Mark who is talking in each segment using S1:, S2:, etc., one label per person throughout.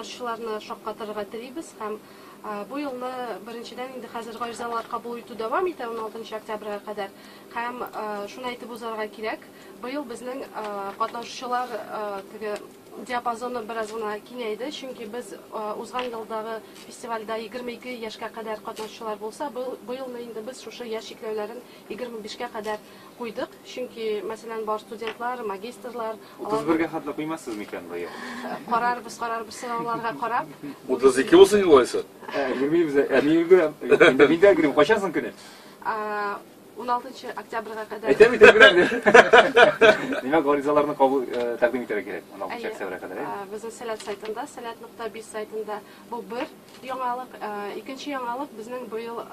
S1: катнашучыларны шаккатырга телибез һәм бу елны беренчедән инде хәзер гаризалар кабул итү дәвам итә 16 октябрьгә кадәр һәм шуны әйтеп узарга кирәк. Быел безнең катнашучылар диапазоны бераз гына киңәйде, чөнки без узган елдагы фестивальдә 22 яшькә кадәр катнашучылар булса, быел инде без шушы яшь чикләүләрен 25-кә кадәр куйдык, чөнки мәсәлән бар студентлар, магистрлар,
S2: 31-гә хәтле куймассыз микән быел?
S1: Карарбыз сорауларга карап.
S3: 32 булсын югайсы.
S2: Гөрмибез, инде мин дә гөрим, качасың көне?
S1: 16 октябрьгә кадәр.
S2: Әйтәм беләм. Нima гаризаларны кабул тәкъдим итәргә кирәк 16 октябрьгә кадәр?
S1: Безнең Сәләт сайтында, Сәләт.biz сайтында бу бер яңалык, икенче яңалык безнең быел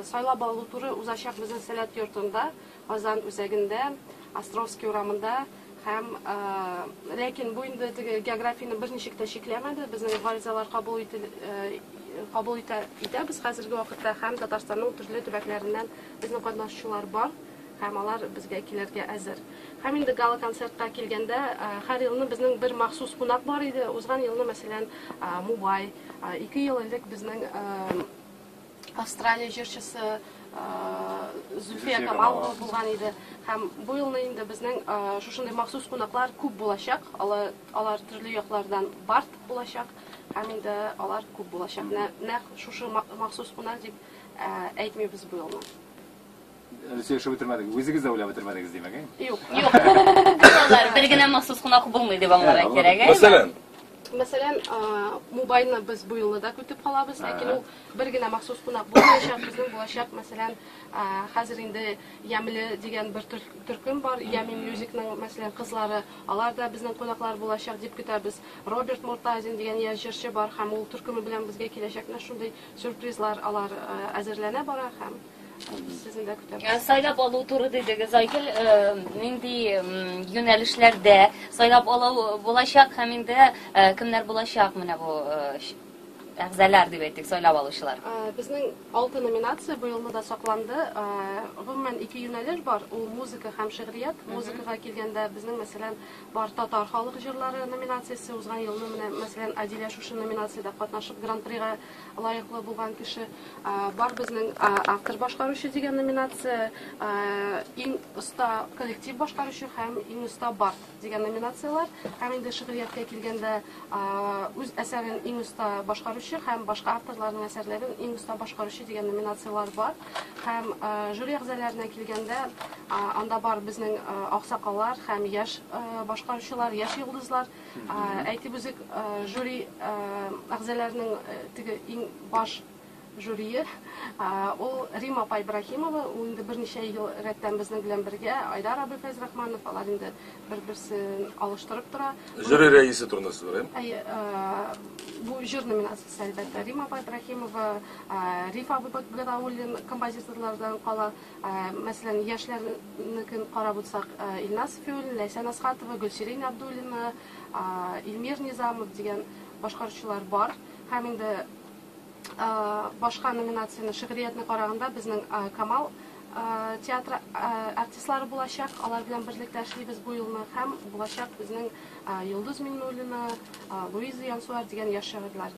S1: сайлап алу туры узачак безнең Сәләт йортында, Казан үзәгендә, Островский урамында һәм ләкин бу инде географияны берничек тә чикләмәде. Безнең гаризалар кабул итәбез хәзерге вакытта һәм Татарстанның төрле төбәкләреннән безнең катнашучылар бар һәм алар безгә килергә әзер. Һәм инде гала концертка килгәндә һәр елны безнең бер махсус кунак бар иде. Узган елны мәсәлән Мубай, 2 ел элек безнең Австралия җырчысы Зульфия Камалова булган иде. Һәм бу елны инде безнең шушындай махсус кунаклар күп булачак. Алар төрле яклардан бар булачак. Һәм инде алар күп булачак. Нәкъ шушы махсус кунак дип әйтмибез бу елны.
S2: Сөйләшеп бетермәдек. Үзегез дә уйлап бетермәдегез димәк,
S1: Юк.
S4: Бер генә махсус кунак булмый дип аңларга кирәк.
S1: Мәсәлән, Мубайны без бу елны да көтеп калабыз, ләкин ул бер генә махсус кунак булмаячак, безнең булачак. Мәсәлән, хәзер инде Ямиле дигән бер төркем бар, Ями Мюзикның мәсәлән кызлары, алар да безнең кунаклар булачак дип көтәбез. Роберт Муртазин дигән яшь җырчы бар һәм ул төркеме белән безгә киләчәк. Шундый сюрпризлар алар әзерләнә бара һәм сезне дә көтәбез.
S4: Сайлап алу туры дидегез, Айгөл, нинди юнәлешләрдә сайлап алу булачак һәм инде кемнәр булачак менә бу әгъзалар дип әйтик, сайлап алучылар?
S1: Безнең 6 номинация бу елны да сакланды. Гомумән 2 юнәлеш бар. Ул музыка һәм шигърият. Музыкага килгәндә безнең мәсәлән бар татар халык җырлары номинациясе узган елны менә мәсәлән Адилә шушы номинациядә катнашып гран-прига лаеклы булган кеше. Бар безнең автор башкаручы дигән номинация, иң оста коллектив башкаручы һәм иң оста бард дигән номинациялар. Һәм инде шигъриятка килгәндә үз әсәрен иң оста башкаручы һәм башка авторларның әсәрләрен иң оста башкаручы дигән номинациялар бар. Һәм жюри әгъзаларына килгәндә анда бар безнең аксакаллар һәм яшь башкаручылар, яшь йолдызлар. Әйтеп үзек жюри әгъзаларының теге иң баш жюрие ул Рима апа Ибрахимова, ул инде берничә ел рәттән безнең белән бергә, Айдар абый Фәйзрахманов, алар инде бер-берсен алыштырып тора.
S3: Жюри рәисе турында сөйләйм.
S1: Бу жюри номинациясе әлбәттә Рима апа Ибрахимова, Риф абый Бәдәуллин композиторлардан кала, мәсәлән, яшьләрнекен карап утсак, Илназ Фюль, Ләйсән Асхатова, Гөлсирин Абдуллина, Илмир Низамов дигән башкаручылар бар. Һәм инде башка номинацияны шигъриятны караганда безнең Камал театр артистлары булачак, алар белән берлектә эшлибез бу елны һәм булачак безнең Йолдыз Миннуллина, Луиза Янсуар дигән яшь шагыйрьләр.